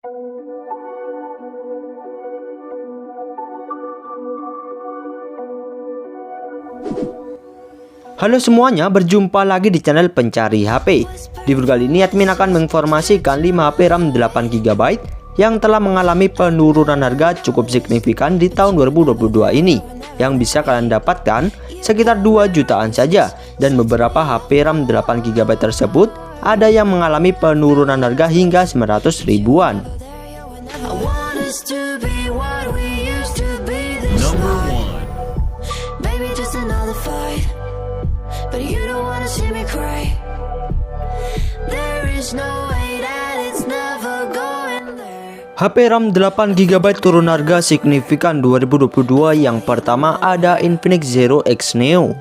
Halo semuanya, berjumpa lagi di channel Pencari HP. Di video kali ini admin akan menginformasikan 5 HP RAM 8GB yang telah mengalami penurunan harga cukup signifikan di tahun 2022 ini, yang bisa kalian dapatkan sekitar 2 jutaan saja. Dan beberapa HP RAM 8GB tersebut ada yang mengalami penurunan harga hingga 900 ribuan. HP RAM 8GB turun harga signifikan 2022. Yang pertama ada Infinix Zero X Neo.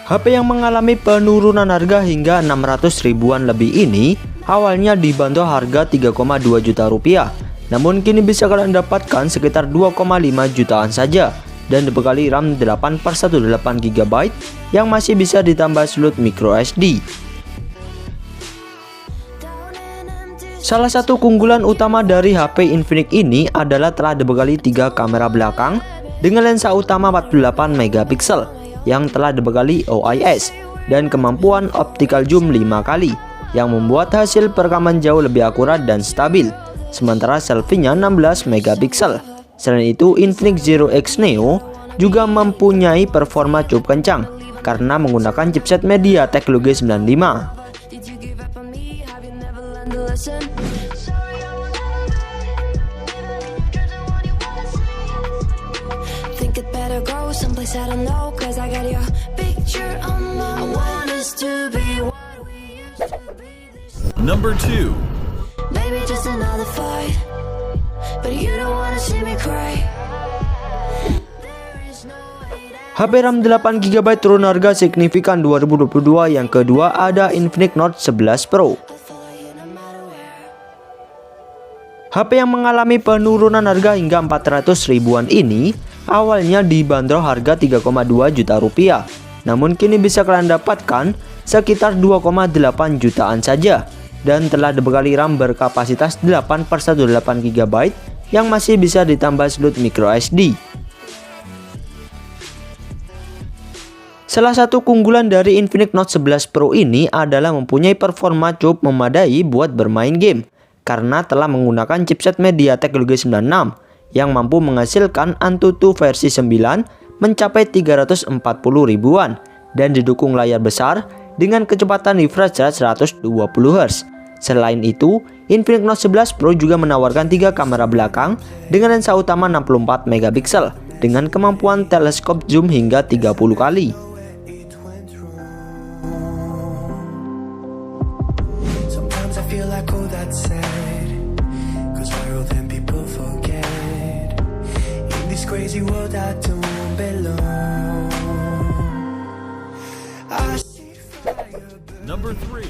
HP yang mengalami penurunan harga hingga 600 ribuan lebih ini awalnya dibanderol harga 3,2 juta rupiah, namun kini bisa kalian dapatkan sekitar 2,5 jutaan saja dan dibekali RAM 8/18GB yang masih bisa ditambah slot micro SD. Salah satu keunggulan utama dari HP Infinix ini adalah telah dibekali 3 kamera belakang dengan lensa utama 48MP yang telah dibekali OIS dan kemampuan optical zoom 5 kali yang membuat hasil perekaman jauh lebih akurat dan stabil, sementara selfie-nya 16MP. Selain itu, Infinix Zero X Neo juga mempunyai performa cukup kencang karena menggunakan chipset MediaTek G95. Number 2. HP RAM 8GB turun harga signifikan 2022. Yang kedua ada Infinix Note 11 Pro. HP yang mengalami penurunan harga hingga 400 ribuan ini awalnya dibanderol harga 3,2 juta rupiah, namun kini bisa kalian dapatkan sekitar 2,8 jutaan saja dan telah dibekali RAM berkapasitas 8/18GB yang masih bisa ditambah slot micro SD. Salah satu keunggulan dari Infinix Note 11 Pro ini adalah mempunyai performa cukup memadai buat bermain game karena telah menggunakan chipset MediaTek G96 yang mampu menghasilkan Antutu versi 9 mencapai 340 ribuan dan didukung layar besar dengan kecepatan refresh rate 120Hz. Selain itu, Infinix Note 11 Pro juga menawarkan 3 kamera belakang dengan lensa utama 64MP dengan kemampuan teleskop zoom hingga 30 kali. Number 3.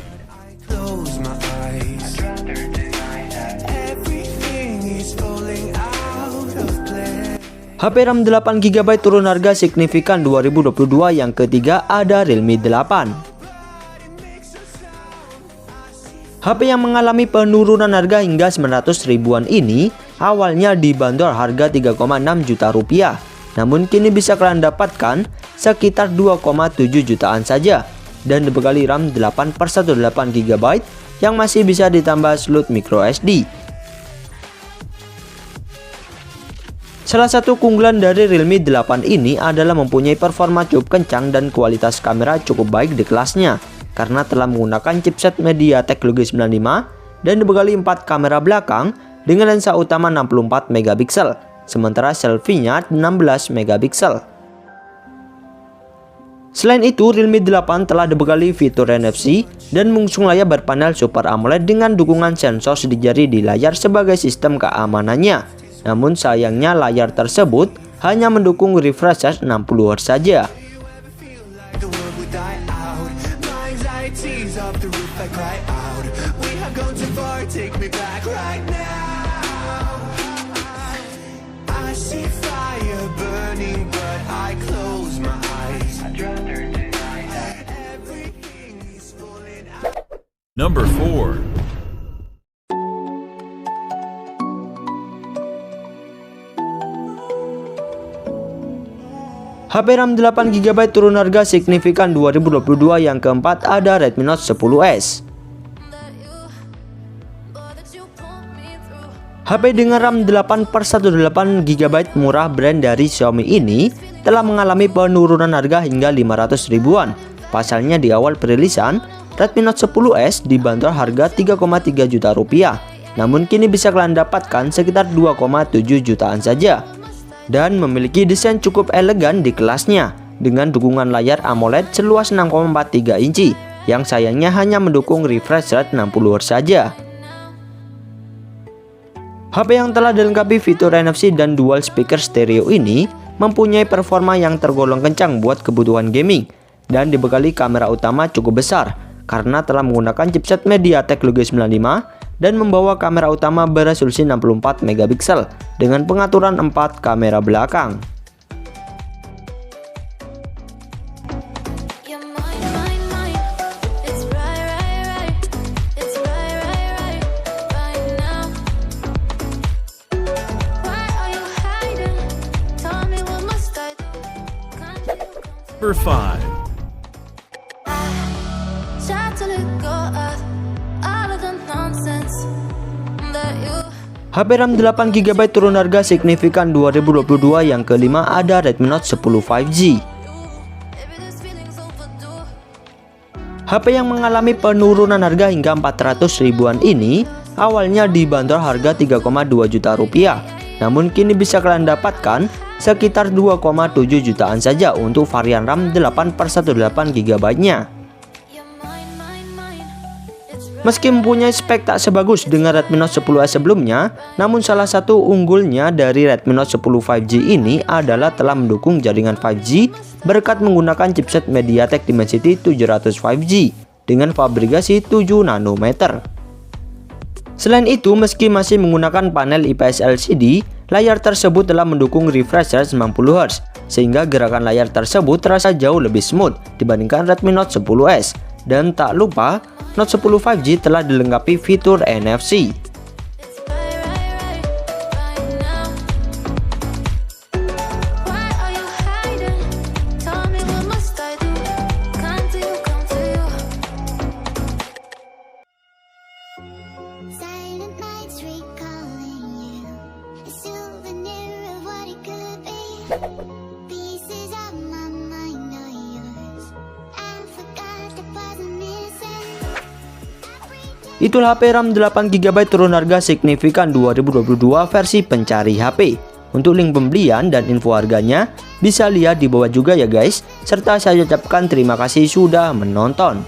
HP RAM 8GB turun harga signifikan 2022. Yang ketiga ada Realme 8. HP yang mengalami penurunan harga hingga 900 ribuan ini awalnya dibanderol harga 3,6 juta rupiah, namun kini bisa kalian dapatkan sekitar 2,7 jutaan saja dan dibekali RAM 8/18GB yang masih bisa ditambah slot micro SD. Salah satu keunggulan dari Realme 8 ini adalah mempunyai performa cukup kencang dan kualitas kamera cukup baik di kelasnya karena telah menggunakan chipset MediaTek G95 dan dibekali 4 kamera belakang dengan lensa utama 64MP, sementara selfie-nya 16MP. Selain itu, Realme 8 telah dibekali fitur NFC dan mengusung layar berpanel Super AMOLED dengan dukungan sensor sidik jari di layar sebagai sistem keamanannya. Namun sayangnya layar tersebut hanya mendukung refresh rate 60Hz saja. Number 4. HP RAM 8GB turun harga signifikan 2022. Yang keempat ada Redmi Note 10S. HP dengan RAM 8/18GB murah brand dari Xiaomi ini telah mengalami penurunan harga hingga 500 ribuan. Pasalnya di awal perilisan, Redmi Note 10S dibanderol harga 3,3 juta rupiah. Namun kini bisa kalian dapatkan sekitar 2,7 jutaan saja. Dan memiliki desain cukup elegan di kelasnya dengan dukungan layar AMOLED seluas 6,43 inci yang sayangnya hanya mendukung refresh rate 60 Hz saja. HP yang telah dilengkapi fitur NFC dan dual speaker stereo ini mempunyai performa yang tergolong kencang buat kebutuhan gaming dan dibekali kamera utama cukup besar karena telah menggunakan chipset MediaTek Helio G95 dan membawa kamera utama beresolusi 64 megapiksel dengan pengaturan 4 kamera belakang. Number 5. HP RAM 8GB turun harga signifikan 2022. Yang kelima ada Redmi Note 10 5G. HP yang mengalami penurunan harga hingga 400 ribuan ini awalnya dibanderol harga 3,2 juta rupiah. Namun kini bisa kalian dapatkan sekitar 2,7 jutaan saja untuk varian RAM 8/18GB-nya. Meski mempunyai spek tak sebagus dengan Redmi Note 10S sebelumnya, namun salah satu unggulnya dari Redmi Note 10 5G ini adalah telah mendukung jaringan 5G berkat menggunakan chipset MediaTek Dimensity 700 5G dengan fabrikasi 7 nanometer. Selain itu, meski masih menggunakan panel IPS LCD, layar tersebut telah mendukung refresh rate 90 Hz, sehingga gerakan layar tersebut terasa jauh lebih smooth dibandingkan Redmi Note 10S. Dan tak lupa, Note 10 5G telah dilengkapi fitur NFC. Itulah HP RAM 8GB turun harga signifikan 2022 versi pencari HP. Untuk link pembelian dan info harganya bisa lihat di bawah juga ya guys. Serta saya ucapkan terima kasih sudah menonton.